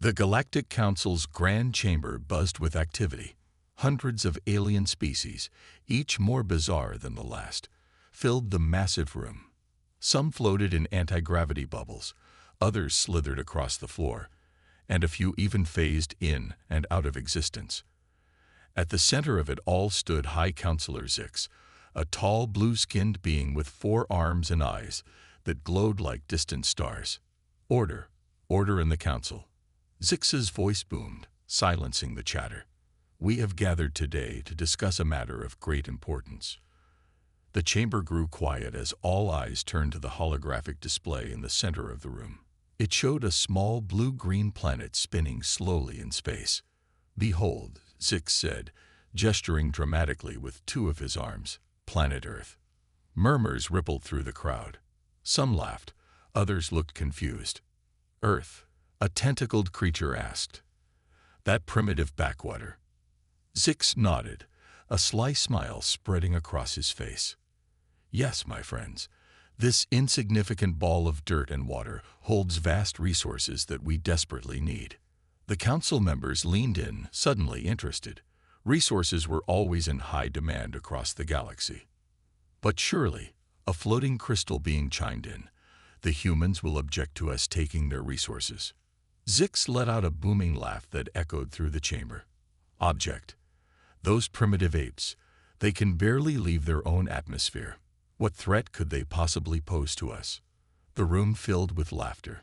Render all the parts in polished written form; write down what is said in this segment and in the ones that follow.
The Galactic Council's grand chamber buzzed with activity. Hundreds of alien species, each more bizarre than the last, filled the massive room. Some floated in anti-gravity bubbles, others slithered across the floor, and a few even phased in and out of existence. At the center of it all stood High Counselor Zix, a tall blue-skinned being with 4 arms and eyes that glowed like distant stars. Order, order in the council. Zix's voice boomed, silencing the chatter. We have gathered today to discuss a matter of great importance. The chamber grew quiet as all eyes turned to the holographic display in the center of the room. It showed a small blue-green planet spinning slowly in space. Behold, Zix said, gesturing dramatically with 2 of his arms, planet Earth. Murmurs rippled through the crowd. Some laughed, others looked confused. Earth, a tentacled creature asked. That primitive backwater. Zix nodded, a sly smile spreading across his face. Yes, my friends, this insignificant ball of dirt and water holds vast resources that we desperately need. The council members leaned in, suddenly interested. Resources were always in high demand across the galaxy. But surely, a floating crystal being chimed in, the humans will object to us taking their resources. Zix let out a booming laugh that echoed through the chamber. Object. Those primitive apes, they can barely leave their own atmosphere. What threat could they possibly pose to us? The room filled with laughter.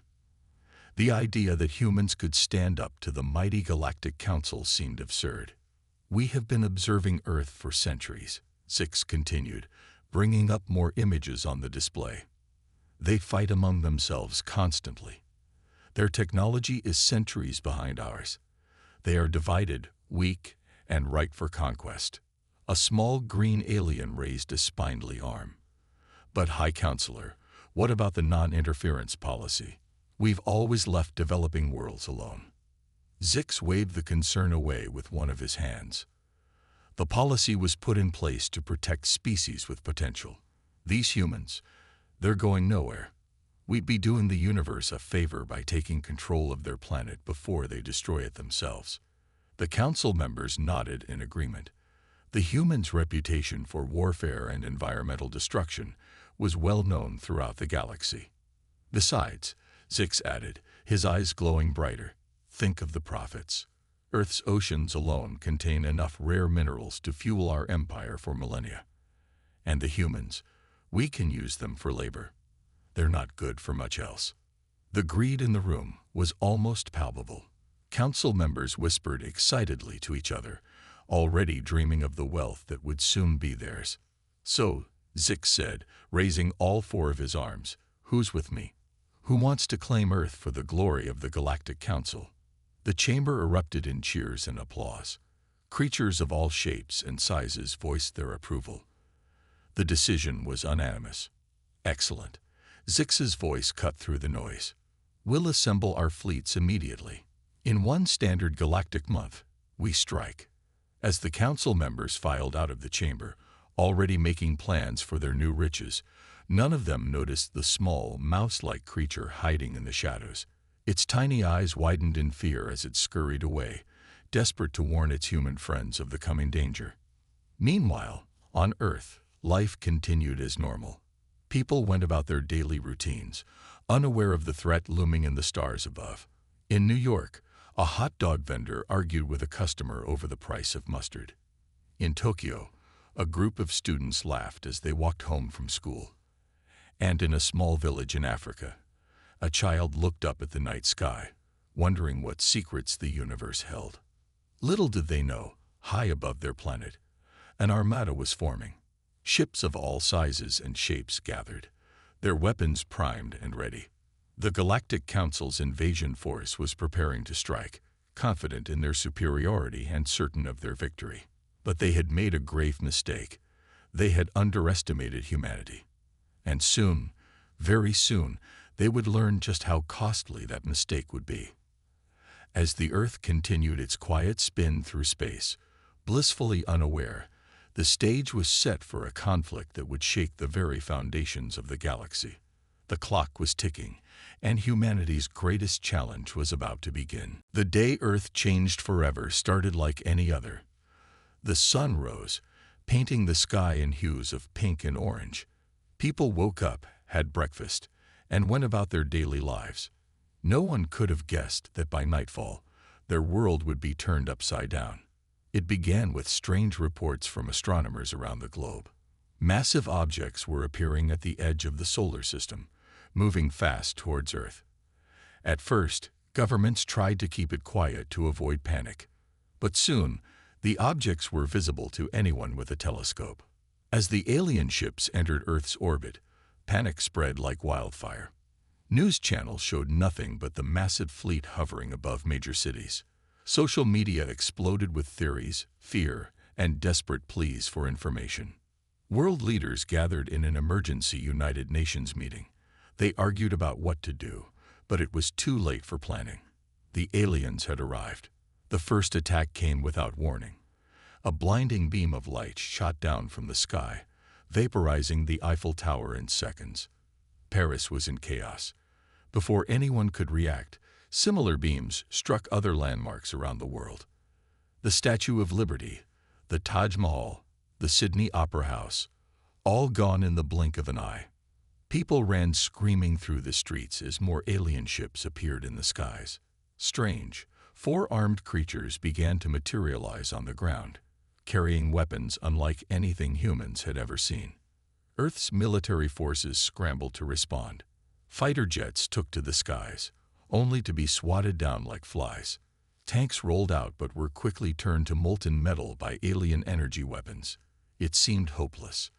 The idea that humans could stand up to the mighty Galactic Council seemed absurd. We have been observing Earth for centuries, Zix continued, bringing up more images on the display. They fight among themselves constantly. Their technology is centuries behind ours. They are divided, weak, and ripe for conquest. A small green alien raised a spindly arm. But High Counselor, what about the non-interference policy? We've always left developing worlds alone. Zix waved the concern away with one of his hands. The policy was put in place to protect species with potential. These humans, they're going nowhere. We'd be doing the universe a favor by taking control of their planet before they destroy it themselves. The council members nodded in agreement. The humans' reputation for warfare and environmental destruction was well known throughout the galaxy. Besides, Zix added, his eyes glowing brighter, think of the profits. Earth's oceans alone contain enough rare minerals to fuel our empire for millennia. And the humans, we can use them for labor. They're not good for much else. The greed in the room was almost palpable. Council members whispered excitedly to each other, already dreaming of the wealth that would soon be theirs. So, Zix said, raising all 4 of his arms, who's with me? Who wants to claim Earth for the glory of the Galactic Council? The chamber erupted in cheers and applause. Creatures of all shapes and sizes voiced their approval. The decision was unanimous. Excellent. Zix's voice cut through the noise. We'll assemble our fleets immediately. In 1 standard galactic month, we strike. As the council members filed out of the chamber, already making plans for their new riches, none of them noticed the small, mouse-like creature hiding in the shadows. Its tiny eyes widened in fear as it scurried away, desperate to warn its human friends of the coming danger. Meanwhile, on Earth, life continued as normal. People went about their daily routines, unaware of the threat looming in the stars above. In New York, a hot dog vendor argued with a customer over the price of mustard. In Tokyo, a group of students laughed as they walked home from school. And in a small village in Africa, a child looked up at the night sky, wondering what secrets the universe held. Little did they know, high above their planet, an armada was forming. Ships of all sizes and shapes gathered, their weapons primed and ready. The Galactic Council's invasion force was preparing to strike, confident in their superiority and certain of their victory. But they had made a grave mistake. They had underestimated humanity. And soon, very soon, they would learn just how costly that mistake would be. As the Earth continued its quiet spin through space, blissfully unaware, the stage was set for a conflict that would shake the very foundations of the galaxy. The clock was ticking, and humanity's greatest challenge was about to begin. The day Earth changed forever started like any other. The sun rose, painting the sky in hues of pink and orange. People woke up, had breakfast, and went about their daily lives. No one could have guessed that by nightfall, their world would be turned upside down. It began with strange reports from astronomers around the globe. Massive objects were appearing at the edge of the solar system, moving fast towards Earth. At first, governments tried to keep it quiet to avoid panic. But soon, the objects were visible to anyone with a telescope. As the alien ships entered Earth's orbit, panic spread like wildfire. News channels showed nothing but the massive fleet hovering above major cities. Social media exploded with theories, fear, and desperate pleas for information. World leaders gathered in an emergency United Nations meeting. They argued about what to do, but it was too late for planning. The aliens had arrived. The first attack came without warning. A blinding beam of light shot down from the sky, vaporizing the Eiffel Tower in seconds. Paris was in chaos. Before anyone could react, similar beams struck other landmarks around the world. The Statue of Liberty, the Taj Mahal, the Sydney Opera House, all gone in the blink of an eye. People ran screaming through the streets as more alien ships appeared in the skies. Strange, four-armed creatures began to materialize on the ground, carrying weapons unlike anything humans had ever seen. Earth's military forces scrambled to respond. Fighter jets took to the skies, only to be swatted down like flies. Tanks rolled out but were quickly turned to molten metal by alien energy weapons. It seemed hopeless.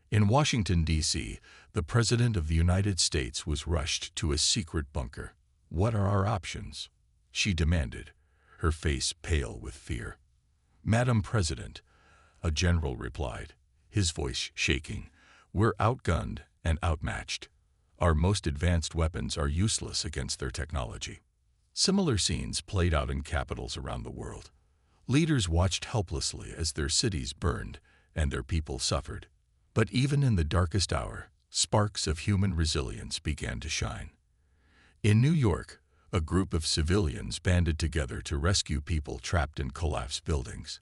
In Washington, D.C., the President of the United States was rushed to a secret bunker. "What are our options?" she demanded, her face pale with fear. "Madam President," a general replied, his voice shaking, "we're outgunned and outmatched. Our most advanced weapons are useless against their technology." Similar scenes played out in capitals around the world. Leaders watched helplessly as their cities burned and their people suffered. But even in the darkest hour, sparks of human resilience began to shine. In New York, a group of civilians banded together to rescue people trapped in collapsed buildings.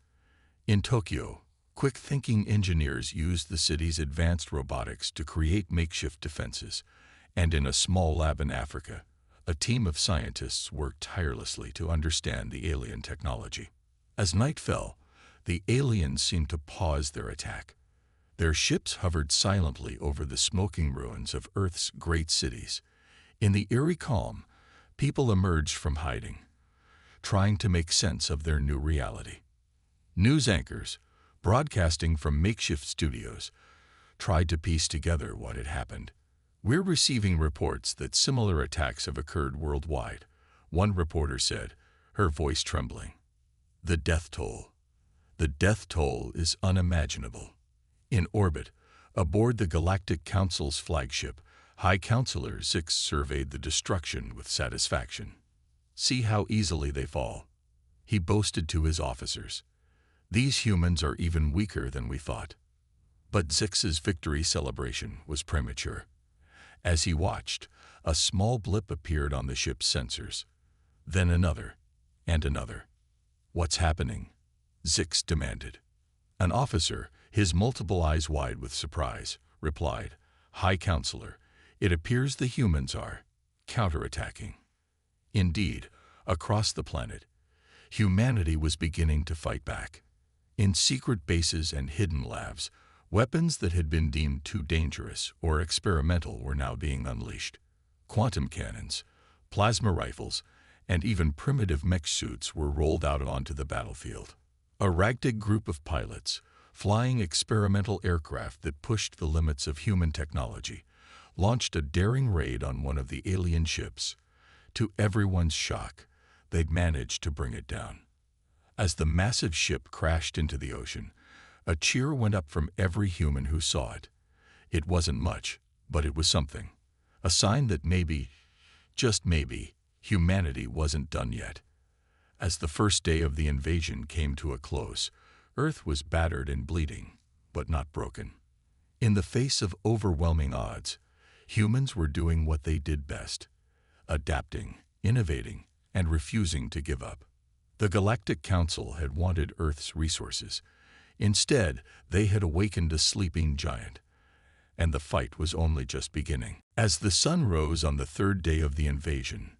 In Tokyo, quick-thinking engineers used the city's advanced robotics to create makeshift defenses. And in a small lab in Africa, a team of scientists worked tirelessly to understand the alien technology. As night fell, the aliens seemed to pause their attack. Their ships hovered silently over the smoking ruins of Earth's great cities. In the eerie calm, people emerged from hiding, trying to make sense of their new reality. News anchors, broadcasting from makeshift studios, tried to piece together what had happened. "We're receiving reports that similar attacks have occurred worldwide," one reporter said, her voice trembling. The death toll is unimaginable." In orbit, aboard the Galactic Council's flagship, High Counselor Zix surveyed the destruction with satisfaction. "See how easily they fall," he boasted to his officers. "These humans are even weaker than we thought." But Zix's victory celebration was premature. As he watched, a small blip appeared on the ship's sensors. Then another, and another. "What's happening?" Zix demanded. An officer, his multiple eyes wide with surprise, replied, "High Counselor, it appears the humans are counterattacking." Indeed, across the planet, humanity was beginning to fight back. In secret bases and hidden labs, weapons that had been deemed too dangerous or experimental were now being unleashed. Quantum cannons, plasma rifles, and even primitive mech suits were rolled out onto the battlefield. A ragtag group of pilots, flying experimental aircraft that pushed the limits of human technology, launched a daring raid on one of the alien ships. To everyone's shock, they'd managed to bring it down. As the massive ship crashed into the ocean, a cheer went up from every human who saw it. It wasn't much, but it was something. A sign that maybe, just maybe, humanity wasn't done yet. As the first day of the invasion came to a close, Earth was battered and bleeding, but not broken. In the face of overwhelming odds, Humans were doing what they did best: adapting, innovating, and refusing to give up. The Galactic Council had wanted Earth's resources. Instead, they had awakened a sleeping giant, and the fight was only just beginning. As the sun rose on the third day of the invasion,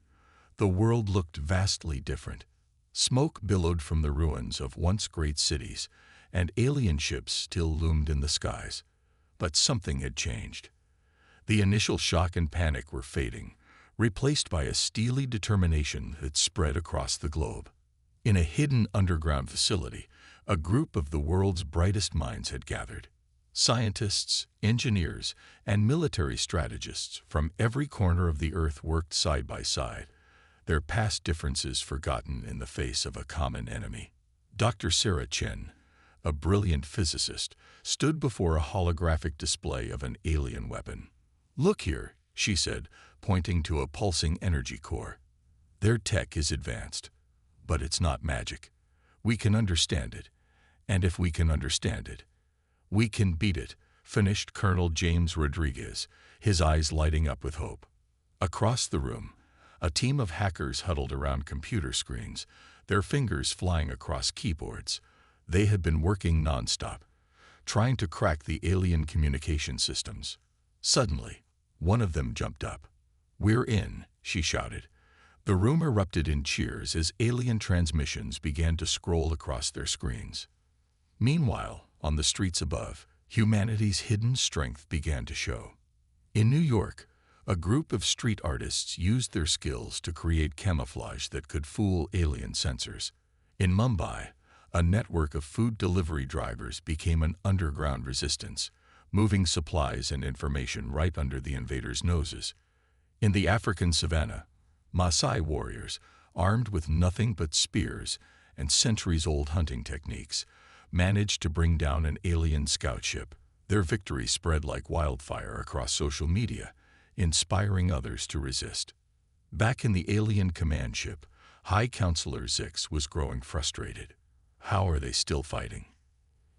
the world looked vastly different. Smoke billowed from the ruins of once great cities, and alien ships still loomed in the skies. But something had changed. The initial shock and panic were fading, replaced by a steely determination that spread across the globe. In a hidden underground facility, a group of the world's brightest minds had gathered. Scientists, engineers, and military strategists from every corner of the Earth worked side by side, their past differences forgotten in the face of a common enemy. Dr. Sarah Chen, a brilliant physicist, stood before a holographic display of an alien weapon. "Look here," she said, pointing to a pulsing energy core. "Their tech is advanced, but it's not magic. We can understand it, and if we can understand it, we can beat it," finished Colonel James Rodriguez, his eyes lighting up with hope. Across the room, a team of hackers huddled around computer screens, their fingers flying across keyboards. They had been working nonstop, trying to crack the alien communication systems. Suddenly, one of them jumped up. "We're in," she shouted. The room erupted in cheers as alien transmissions began to scroll across their screens. Meanwhile, on the streets above, humanity's hidden strength began to show. In New York, a group of street artists used their skills to create camouflage that could fool alien sensors. In Mumbai, a network of food delivery drivers became an underground resistance, moving supplies and information right under the invaders' noses. In the African savannah, Maasai warriors, armed with nothing but spears and centuries-old hunting techniques, managed to bring down an alien scout ship. Their victory spread like wildfire across social media, inspiring others to resist. Back in the alien command ship, High Counselor Zix was growing frustrated. How are they still fighting?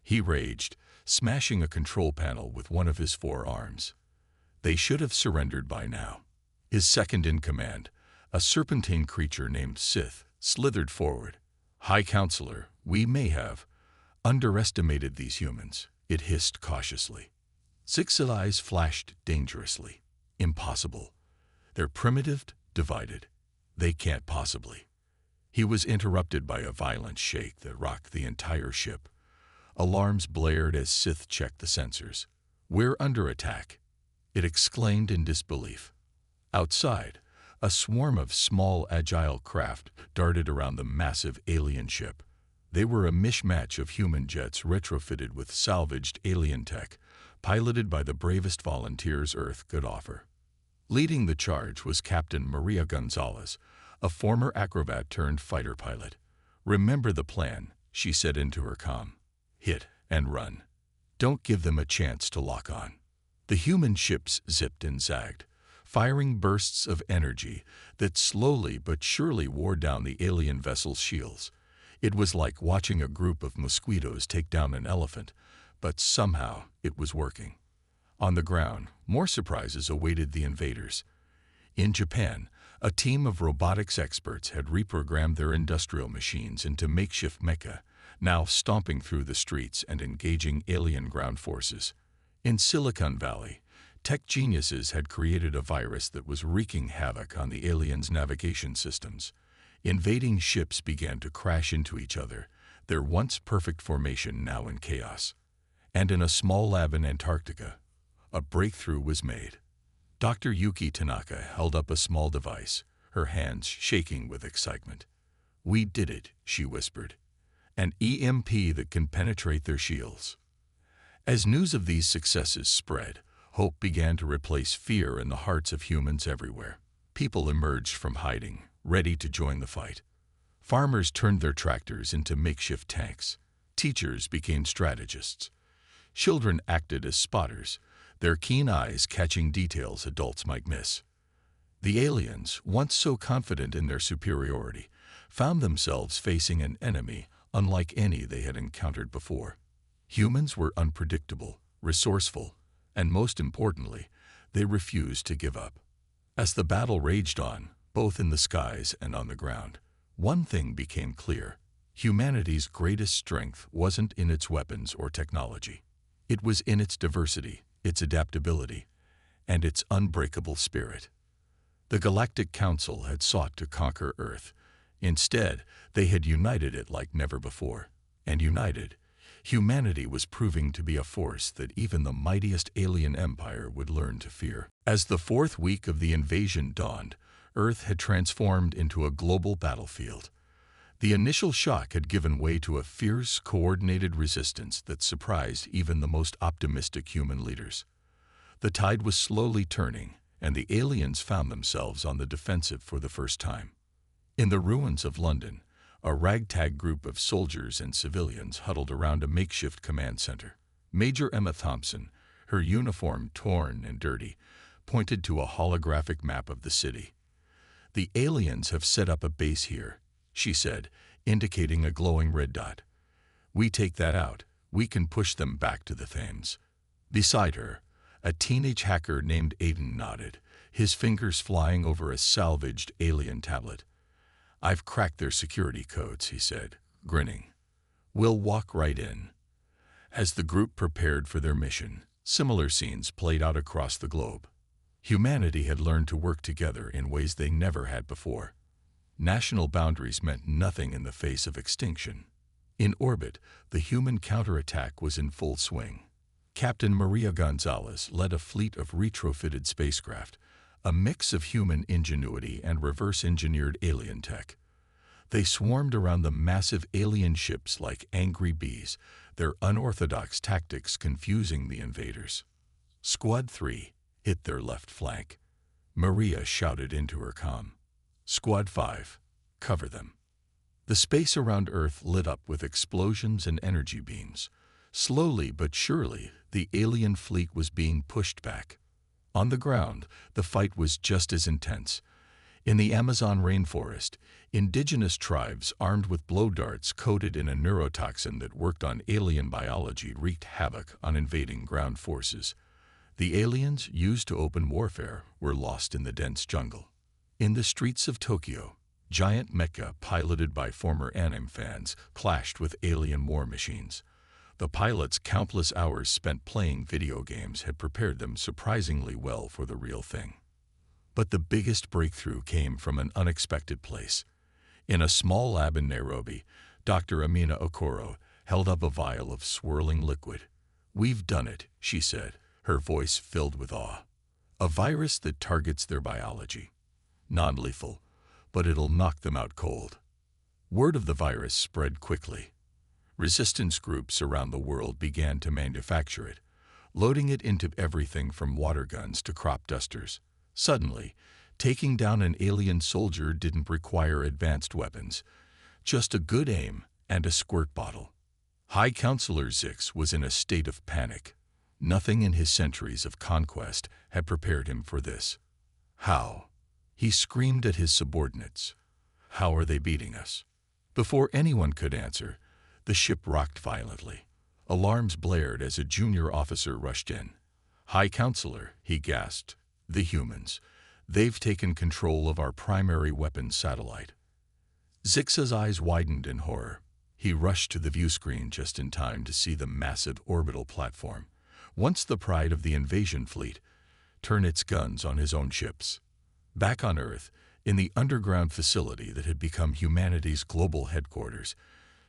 He raged, smashing a control panel with one of his 4 arms. They should have surrendered by now. His second-in-command, a serpentine creature named Sith, slithered forward. "High Counselor, we may have underestimated these humans," it hissed cautiously. Zix's eyes flashed dangerously. "Impossible. They're primitive, divided. They can't possibly." He was interrupted by a violent shake that rocked the entire ship. Alarms blared as Sith checked the sensors. "We're under attack," it exclaimed in disbelief. Outside, a swarm of small, agile craft darted around the massive alien ship. They were a mishmash of human jets retrofitted with salvaged alien tech, piloted by the bravest volunteers Earth could offer. Leading the charge was Captain Maria Gonzalez, a former acrobat turned fighter pilot. "Remember the plan," she said into her comm. "Hit and run. Don't give them a chance to lock on." The human ships zipped and zagged, firing bursts of energy that slowly but surely wore down the alien vessel's shields. It was like watching a group of mosquitoes take down an elephant, but somehow it was working. On the ground, more surprises awaited the invaders. In Japan, a team of robotics experts had reprogrammed their industrial machines into makeshift mecha, now stomping through the streets and engaging alien ground forces. In Silicon Valley, tech geniuses had created a virus that was wreaking havoc on the aliens' navigation systems. Invading ships began to crash into each other, their once perfect formation now in chaos. And in a small lab in Antarctica, a breakthrough was made. Dr. Yuki Tanaka held up a small device, her hands shaking with excitement. "We did it," she whispered. "An EMP that can penetrate their shields." As news of these successes spread, hope began to replace fear in the hearts of humans everywhere. People emerged from hiding, ready to join the fight. Farmers turned their tractors into makeshift tanks. Teachers became strategists. Children acted as spotters, their keen eyes catching details adults might miss. The aliens, once so confident in their superiority, found themselves facing an enemy unlike any they had encountered before. Humans were unpredictable, resourceful, and most importantly, They refused to give up. As the battle raged on, both in the skies and on the ground, one thing became clear. Humanity's greatest strength wasn't in its weapons or technology. It was in its diversity, its adaptability, and its unbreakable spirit. The Galactic Council had sought to conquer Earth. Instead, they had united it like never before. And united, humanity was proving to be a force that even the mightiest alien empire would learn to fear. As the fourth week of the invasion dawned, Earth had transformed into a global battlefield. The initial shock had given way to a fierce, coordinated resistance that surprised even the most optimistic human leaders. The tide was slowly turning, and the aliens found themselves on the defensive for the first time. In the ruins of London, a ragtag group of soldiers and civilians huddled around a makeshift command center. Major Emma Thompson, her uniform torn and dirty, pointed to a holographic map of the city. "The aliens have set up a base here," she said, indicating a glowing red dot. "We take that out, we can push them back to the Thames." Beside her, a teenage hacker named Aiden nodded, his fingers flying over a salvaged alien tablet. "I've cracked their security codes," he said, grinning. "We'll walk right in." As the group prepared for their mission, similar scenes played out across the globe. Humanity had learned to work together in ways they never had before. National boundaries meant nothing in the face of extinction. In orbit, the human counterattack was in full swing. Captain Maria Gonzalez led a fleet of retrofitted spacecraft, a mix of human ingenuity and reverse-engineered alien tech. They swarmed around the massive alien ships like angry bees, their unorthodox tactics confusing the invaders. Squad 3 hit their left flank. Maria shouted into her comm. "Squad 5, cover them." The space around Earth lit up with explosions and energy beams. Slowly but surely, the alien fleet was being pushed back. On the ground, the fight was just as intense. In the Amazon rainforest, indigenous tribes armed with blow darts coated in a neurotoxin that worked on alien biology wreaked havoc on invading ground forces. The aliens, used to open warfare, were lost in the dense jungle. In the streets of Tokyo, giant mecha piloted by former anime fans clashed with alien war machines. The pilots' countless hours spent playing video games had prepared them surprisingly well for the real thing. But the biggest breakthrough came from an unexpected place. In a small lab in Nairobi, Dr. Amina Okoro held up a vial of swirling liquid. "We've done it," she said, her voice filled with awe. "A virus that targets their biology. Non-lethal, but it'll knock them out cold." Word of the virus spread quickly. Resistance groups around the world began to manufacture it, loading it into everything from water guns to crop dusters. Suddenly, taking down an alien soldier didn't require advanced weapons, just a good aim and a squirt bottle. High Counselor Zix was in a state of panic. Nothing in his centuries of conquest had prepared him for this. "How?" he screamed at his subordinates. "How are they beating us?" Before anyone could answer, the ship rocked violently. Alarms blared as a junior officer rushed in. "High Counselor," he gasped, "the humans. They've taken control of our primary weapons satellite." Zix's eyes widened in horror. He rushed to the view screen just in time to see the massive orbital platform, once the pride of the invasion fleet, turn its guns on his own ships. Back on Earth, in the underground facility that had become humanity's global headquarters,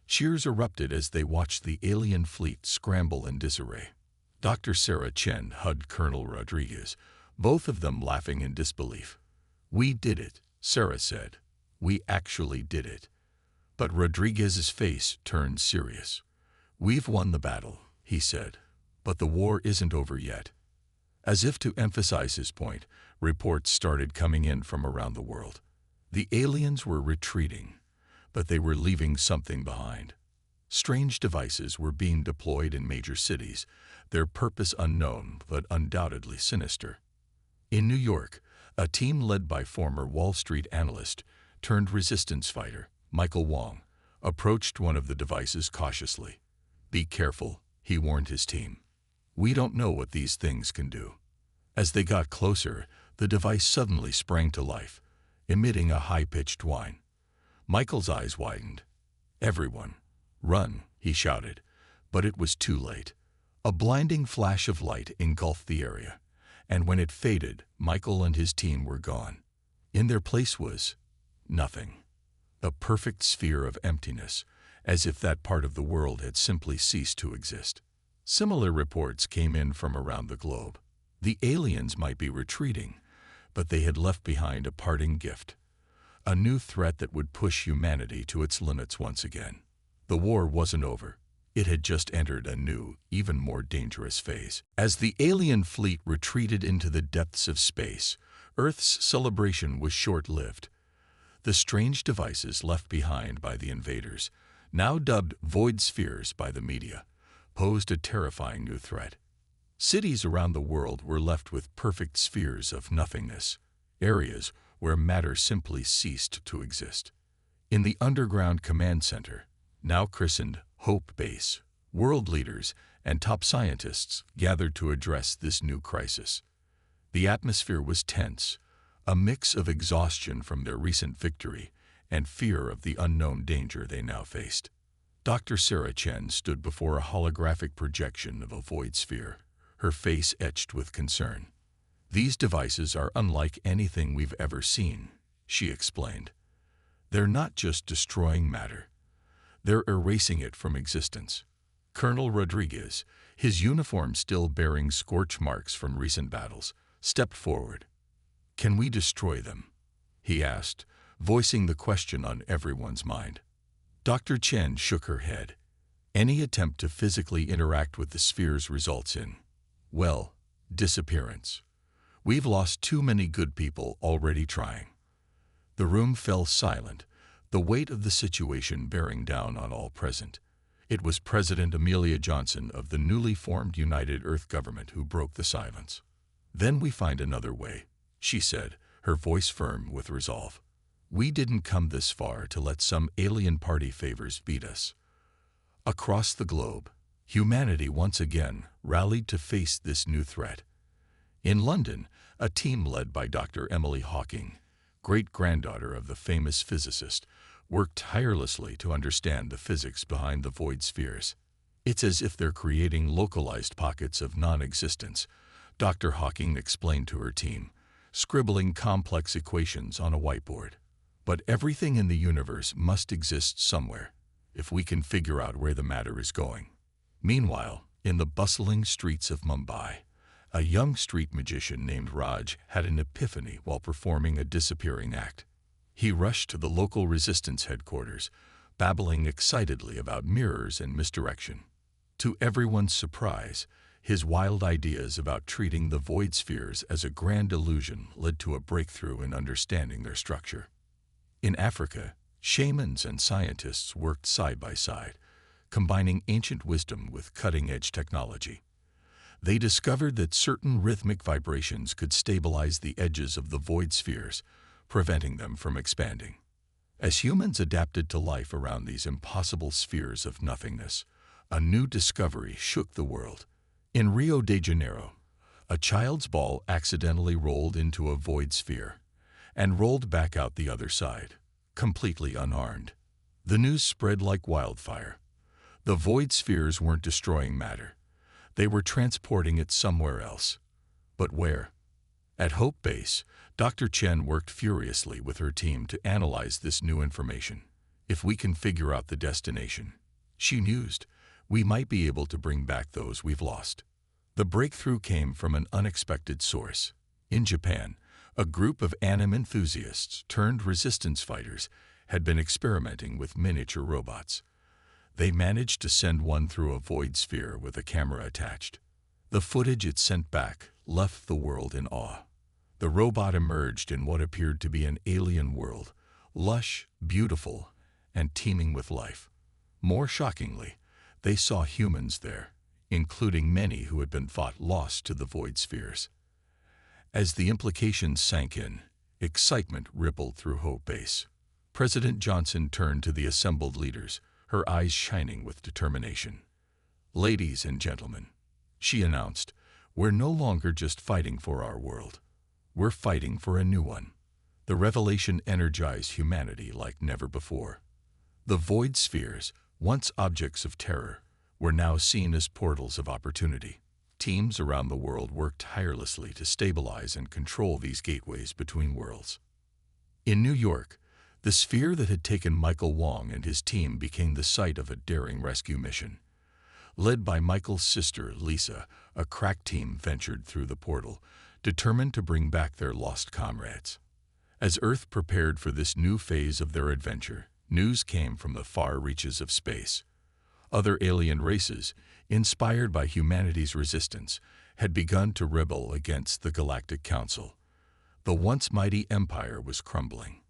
cheers erupted as they watched the alien fleet scramble in disarray. Dr. Sarah Chen hugged Colonel Rodriguez, both of them laughing in disbelief. "We did it," Sarah said. "We actually did it." But Rodriguez's face turned serious. "We've won the battle," he said, "but the war isn't over yet." As if to emphasize his point, reports started coming in from around the world. The aliens were retreating, but they were leaving something behind. Strange devices were being deployed in major cities, their purpose unknown but undoubtedly sinister. In New York, a team led by former Wall Street analyst turned resistance fighter Michael Wong approached one of the devices cautiously. "Be careful," he warned his team. "We don't know what these things can do." As they got closer, the device suddenly sprang to life, emitting a high-pitched whine. Michael's eyes widened. "Everyone, run," he shouted, but it was too late. A blinding flash of light engulfed the area, and when it faded, Michael and his team were gone. In their place was nothing. A perfect sphere of emptiness, as if that part of the world had simply ceased to exist. Similar reports came in from around the globe. The aliens might be retreating, but they had left behind a parting gift. A new threat that would push humanity to its limits once again. The war wasn't over. It had just entered a new, even more dangerous phase. As the alien fleet retreated into the depths of space, Earth's celebration was short-lived. The strange devices left behind by the invaders, now dubbed void spheres by the media, posed a terrifying new threat. Cities around the world were left with perfect spheres of nothingness, areas where matter simply ceased to exist. In the underground command center, now christened Hope Base, world leaders and top scientists gathered to address this new crisis. The atmosphere was tense, a mix of exhaustion from their recent victory and fear of the unknown danger they now faced. Dr. Sarah Chen stood before a holographic projection of a void sphere, her face etched with concern. "These devices are unlike anything we've ever seen," she explained. "They're not just destroying matter. They're erasing it from existence." Colonel Rodriguez, his uniform still bearing scorch marks from recent battles, stepped forward. "Can we destroy them?" he asked, voicing the question on everyone's mind. Dr. Chen shook her head. "Any attempt to physically interact with the spheres results in, well, disappearance. We've lost too many good people already trying." The room fell silent, the weight of the situation bearing down on all present. It was President Amelia Johnson of the newly formed United Earth government who broke the silence. "Then we find another way," she said, her voice firm with resolve. "We didn't come this far to let some alien party favors beat us." Across the globe, humanity once again rallied to face this new threat. In London, a team led by Dr. Emily Hawking, great-granddaughter of the famous physicist, worked tirelessly to understand the physics behind the void spheres. "It's as if they're creating localized pockets of non-existence," Dr. Hawking explained to her team, scribbling complex equations on a whiteboard. "But everything in the universe must exist somewhere, if we can figure out where the matter is going." Meanwhile, in the bustling streets of Mumbai, a young street magician named Raj had an epiphany while performing a disappearing act. He rushed to the local resistance headquarters, babbling excitedly about mirrors and misdirection. To everyone's surprise, his wild ideas about treating the void spheres as a grand illusion led to a breakthrough in understanding their structure. In Africa, shamans and scientists worked side by side, combining ancient wisdom with cutting-edge technology. They discovered that certain rhythmic vibrations could stabilize the edges of the void spheres, preventing them from expanding. As humans adapted to life around these impossible spheres of nothingness, a new discovery shook the world. In Rio de Janeiro, a child's ball accidentally rolled into a void sphere and rolled back out the other side, completely unharmed. The news spread like wildfire. The void spheres weren't destroying matter. They were transporting it somewhere else. But where? At Hope Base, Dr. Chen worked furiously with her team to analyze this new information. "If we can figure out the destination," she mused, "we might be able to bring back those we've lost." The breakthrough came from an unexpected source. In Japan, a group of anime enthusiasts turned resistance fighters had been experimenting with miniature robots. They managed to send one through a void sphere with a camera attached. The footage it sent back left the world in awe. The robot emerged in what appeared to be an alien world, lush, beautiful, and teeming with life. More shockingly, they saw humans there, including many who had been thought lost to the void spheres. As the implications sank in, excitement rippled through Hope Base. President Johnson turned to the assembled leaders, her eyes shining with determination. "Ladies and gentlemen," she announced, We're no longer just fighting for our world. We're fighting for a new one. The revelation energized humanity like never before. The void spheres, once objects of terror, were now seen as portals of opportunity. Teams around the world worked tirelessly to stabilize and control these gateways between worlds. In New York, the sphere that had taken Michael Wong and his team became the site of a daring rescue mission. Led by Michael's sister, Lisa, a crack team ventured through the portal, determined to bring back their lost comrades. As Earth prepared for this new phase of their adventure, news came from the far reaches of space. Other alien races, inspired by humanity's resistance, had begun to rebel against the Galactic Council. The once mighty empire was crumbling.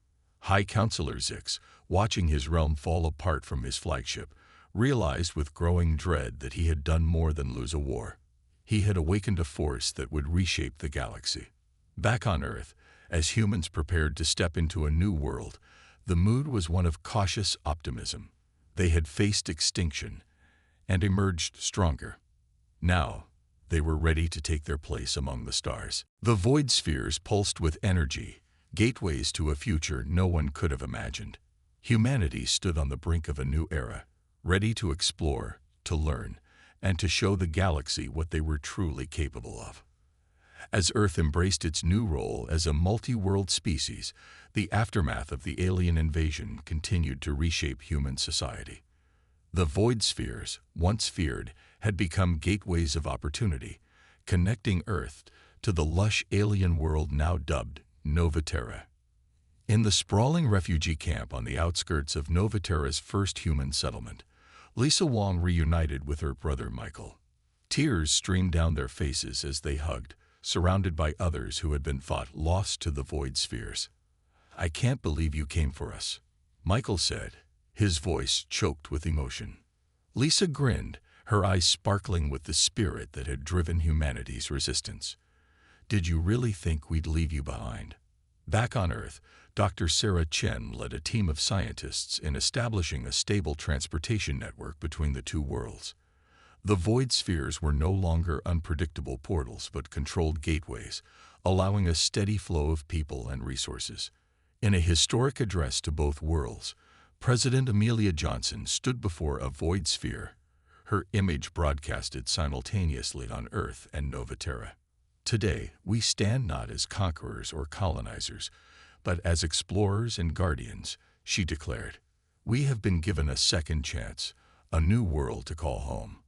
High Counselor Zix, watching his realm fall apart from his flagship, realized with growing dread that he had done more than lose a war. He had awakened a force that would reshape the galaxy. Back on Earth, as humans prepared to step into a new world, the mood was one of cautious optimism. They had faced extinction and emerged stronger. Now, they were ready to take their place among the stars. The void spheres pulsed with energy, gateways to a future no one could have imagined. Humanity stood on the brink of a new era, ready to explore, to learn, and to show the galaxy what they were truly capable of. As Earth embraced its new role as a multi-world species, the aftermath of the alien invasion continued to reshape human society. The void spheres, once feared, had become gateways of opportunity, connecting Earth to the lush alien world now dubbed Nova Terra. In the sprawling refugee camp on the outskirts of Nova Terra's first human settlement, Lisa Wong reunited with her brother Michael. Tears streamed down their faces as they hugged, surrounded by others who had been lost to the void spheres. "I can't believe you came for us," Michael said, his voice choked with emotion. Lisa grinned, her eyes sparkling with the spirit that had driven humanity's resistance. "Did you really think we'd leave you behind?" Back on Earth, Dr. Sarah Chen led a team of scientists in establishing a stable transportation network between the two worlds. The void spheres were no longer unpredictable portals but controlled gateways, allowing a steady flow of people and resources. In a historic address to both worlds, President Amelia Johnson stood before a void sphere, her image broadcasted simultaneously on Earth and Nova Terra. "Today, we stand not as conquerors or colonizers, but as explorers and guardians," she declared. "We have been given a second chance, a new world to call home.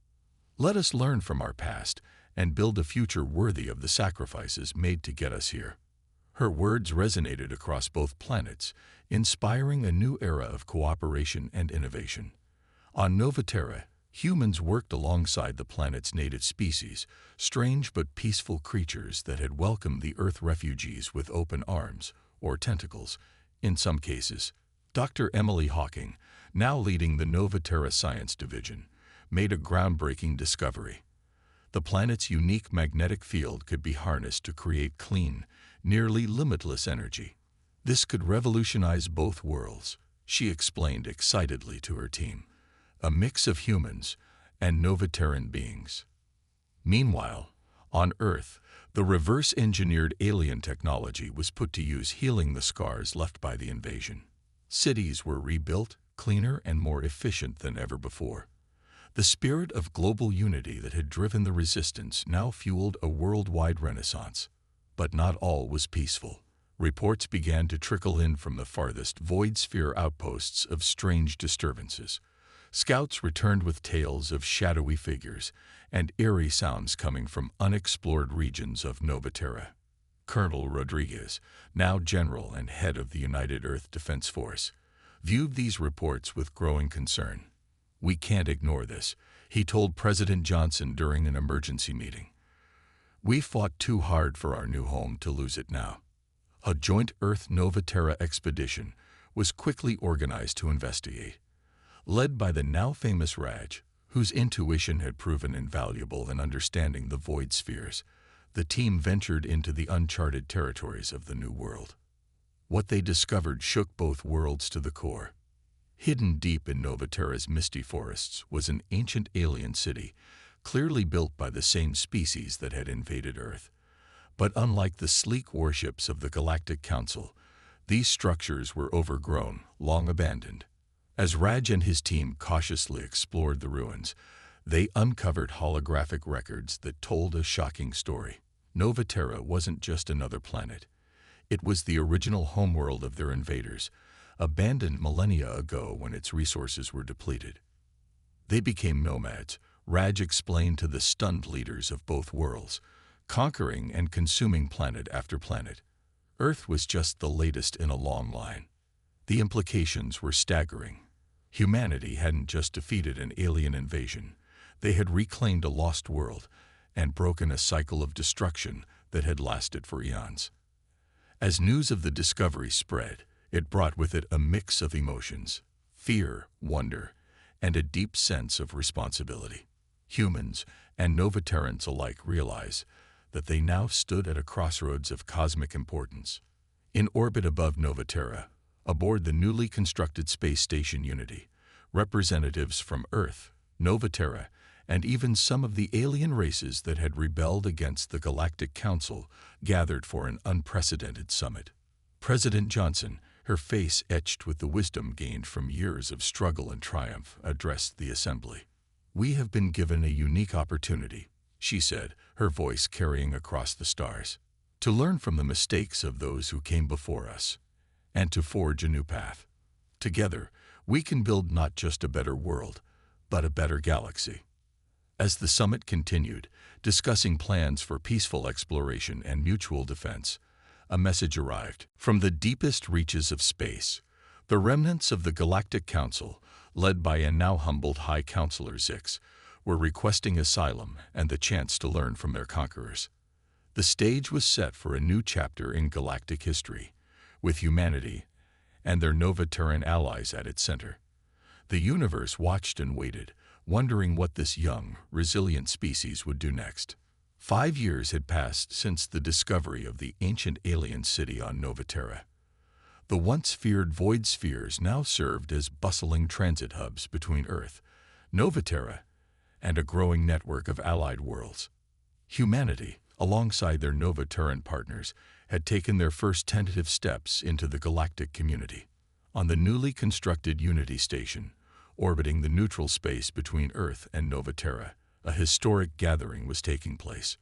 Let us learn from our past and build a future worthy of the sacrifices made to get us here." Her words resonated across both planets, inspiring a new era of cooperation and innovation. On Nova Terra, humans worked alongside the planet's native species, strange but peaceful creatures that had welcomed the Earth refugees with open arms, or tentacles, in some cases. Dr. Emily Hawking, now leading the Nova Terra Science Division, made a groundbreaking discovery. The planet's unique magnetic field could be harnessed to create clean, nearly limitless energy. This could revolutionize both worlds, she explained excitedly to her team. A mix of humans and Nova Terran beings. Meanwhile, on Earth, the reverse-engineered alien technology was put to use, healing the scars left by the invasion. Cities were rebuilt, cleaner and more efficient than ever before. The spirit of global unity that had driven the resistance now fueled a worldwide renaissance. But not all was peaceful. Reports began to trickle in from the farthest void sphere outposts of strange disturbances. Scouts returned with tales of shadowy figures and eerie sounds coming from unexplored regions of Nova Terra. Colonel Rodriguez, now general and head of the United Earth Defense Force, viewed these reports with growing concern. "We can't ignore this," he told President Johnson during an emergency meeting. "We fought too hard for our new home to lose it now." A joint Earth-Nova Terra expedition was quickly organized to investigate. Led by the now famous Raj, whose intuition had proven invaluable in understanding the void spheres, the team ventured into the uncharted territories of the New World. What they discovered shook both worlds to the core. Hidden deep in Nova Terra's misty forests was an ancient alien city, clearly built by the same species that had invaded Earth. But unlike the sleek warships of the Galactic Council, these structures were overgrown, long abandoned. As Raj and his team cautiously explored the ruins, they uncovered holographic records that told a shocking story. Nova Terra wasn't just another planet. It was the original homeworld of their invaders, abandoned millennia ago when its resources were depleted. They became nomads, Raj explained to the stunned leaders of both worlds, conquering and consuming planet after planet. Earth was just the latest in a long line. The implications were staggering. Humanity hadn't just defeated an alien invasion. They had reclaimed a lost world and broken a cycle of destruction that had lasted for eons. As news of the discovery spread, it brought with it a mix of emotions: fear, wonder, and a deep sense of responsibility. Humans and Novaterrans alike realized that they now stood at a crossroads of cosmic importance. In orbit above Nova Terra, aboard the newly constructed space station Unity, representatives from Earth, Nova Terra, and even some of the alien races that had rebelled against the Galactic Council gathered for an unprecedented summit. President Johnson, her face etched with the wisdom gained from years of struggle and triumph, addressed the assembly. "We have been given a unique opportunity," she said, her voice carrying across the stars, "to learn from the mistakes of those who came before us, and to forge a new path. Together, we can build not just a better world, but a better galaxy." As the summit continued, discussing plans for peaceful exploration and mutual defense, a message arrived. From the deepest reaches of space, the remnants of the Galactic Council, led by a now humbled High Counselor Zix, were requesting asylum and the chance to learn from their conquerors. The stage was set for a new chapter in galactic history, with humanity and their Nova Terran allies at its center. The universe watched and waited, wondering what this young, resilient species would do next. 5 years had passed since the discovery of the ancient alien city on Nova Terra. The once feared void spheres now served as bustling transit hubs between Earth, Nova Terra, and a growing network of allied worlds. Humanity, alongside their Nova Terran partners, had taken their first tentative steps into the galactic community. On the newly constructed Unity Station, orbiting the neutral space between Earth and Nova Terra, a historic gathering was taking place.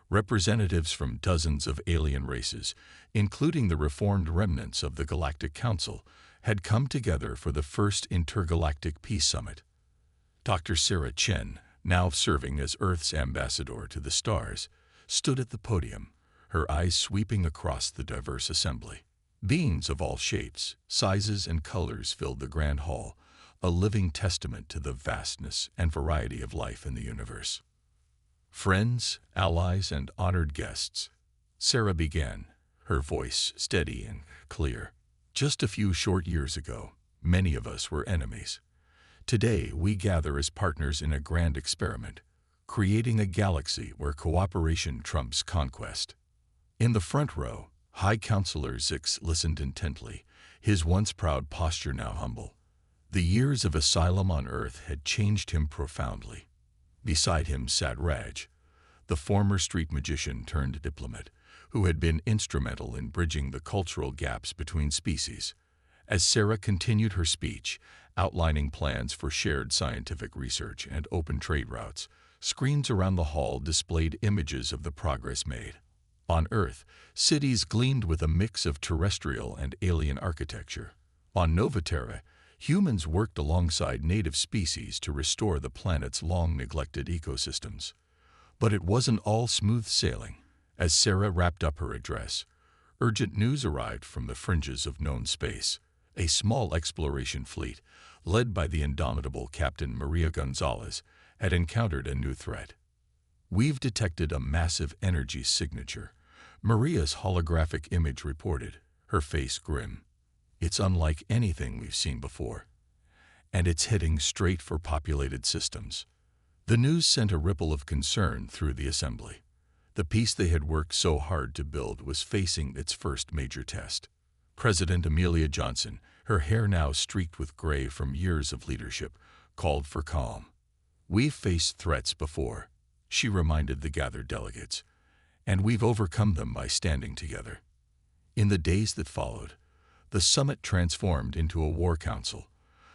Representatives from dozens of alien races, including the reformed remnants of the Galactic Council, had come together for the first intergalactic peace summit. Dr. Sarah Chen, now serving as Earth's ambassador to the stars, stood at the podium, her eyes sweeping across the diverse assembly. Beings of all shapes, sizes, and colors filled the grand hall, a living testament to the vastness and variety of life in the universe. "Friends, allies, and honored guests," Sarah began, her voice steady and clear. "Just a few short years ago, many of us were enemies. Today, we gather as partners in a grand experiment, creating a galaxy where cooperation trumps conquest." In the front row, High Counselor Zix listened intently, his once proud posture now humble. The years of asylum on Earth had changed him profoundly. Beside him sat Raj, the former street magician turned diplomat, who had been instrumental in bridging the cultural gaps between species. As Sarah continued her speech, outlining plans for shared scientific research and open trade routes, screens around the hall displayed images of the progress made. On Earth, cities gleamed with a mix of terrestrial and alien architecture. On Nova Terra, humans worked alongside native species to restore the planet's long-neglected ecosystems. But it wasn't all smooth sailing. As Sarah wrapped up her address, urgent news arrived from the fringes of known space. A small exploration fleet, led by the indomitable Captain Maria Gonzalez, had encountered a new threat. "We've detected a massive energy signature," Maria's holographic image reported, her face grim. "It's unlike anything we've seen before, and it's heading straight for populated systems." The news sent a ripple of concern through the assembly. The peace they had worked so hard to build was facing its first major test. President Amelia Johnson, her hair now streaked with gray from years of leadership, called for calm. "We've faced threats before," she reminded the gathered delegates, "and we've overcome them by standing together." In the days that followed, the summit transformed into a war council,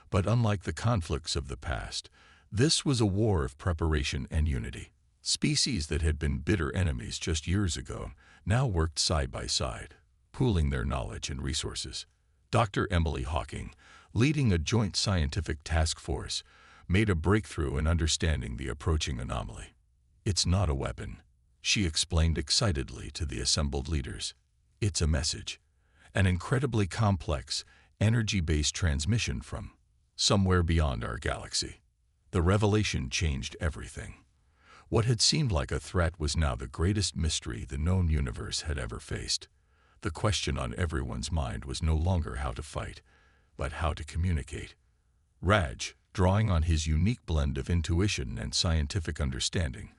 but unlike the conflicts of the past, this was a war of preparation and unity. Species that had been bitter enemies just years ago now worked side by side, pooling their knowledge and resources. Dr. Emily Hawking, leading a joint scientific task force, made a breakthrough in understanding the approaching anomaly. "It's not a weapon," she explained excitedly to the assembled leaders. "It's a message, an incredibly complex, energy-based transmission from somewhere beyond our galaxy." The revelation changed everything. What had seemed like a threat was now the greatest mystery the known universe had ever faced. The question on everyone's mind was no longer how to fight, but how to communicate. Raj, drawing on his unique blend of intuition and scientific understanding,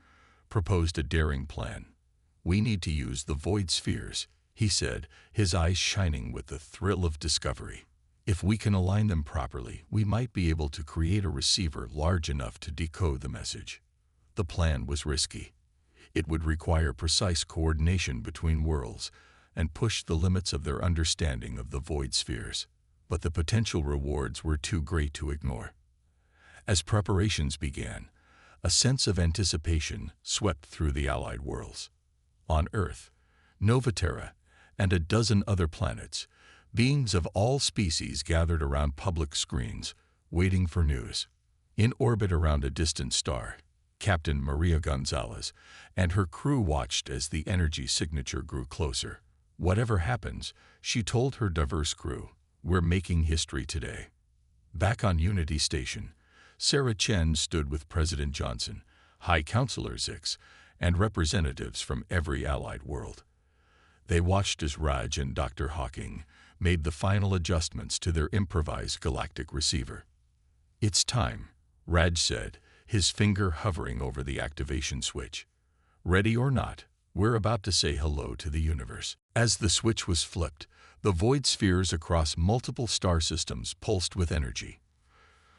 proposed a daring plan. "We need to use the void spheres," he said, his eyes shining with the thrill of discovery. "If we can align them properly, we might be able to create a receiver large enough to decode the message." The plan was risky. It would require precise coordination between worlds and push the limits of their understanding of the void spheres. But the potential rewards were too great to ignore. As preparations began, a sense of anticipation swept through the allied worlds. On Earth, Novaterra, and a dozen other planets, beings of all species gathered around public screens, waiting for news. In orbit around a distant star, Captain Maria Gonzalez and her crew watched as the energy signature grew closer. "Whatever happens," she told her diverse crew, "we're making history today." Back on Unity Station, Sarah Chen stood with President Johnson, High Counselor Zix, and representatives from every allied world. They watched as Raj and Dr. Hawking made the final adjustments to their improvised galactic receiver. "It's time," Raj said, his finger hovering over the activation switch. "Ready or not, we're about to say hello to the universe." As the switch was flipped, the void spheres across multiple star systems pulsed with energy.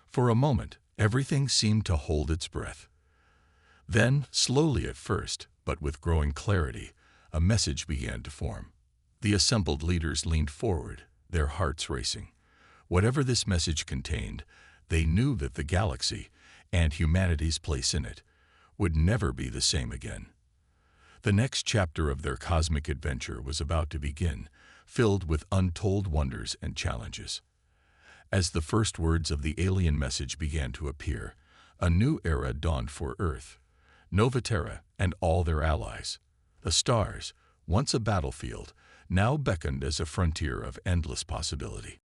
For a moment, everything seemed to hold its breath. Then, slowly at first, but with growing clarity, a message began to form. The assembled leaders leaned forward, their hearts racing. Whatever this message contained, they knew that the galaxy, and humanity's place in it, would never be the same again. The next chapter of their cosmic adventure was about to begin, filled with untold wonders and challenges. As the first words of the alien message began to appear, a new era dawned for Earth, Novaterra, and all their allies. The stars, once a battlefield, now beckoned as a frontier of endless possibility.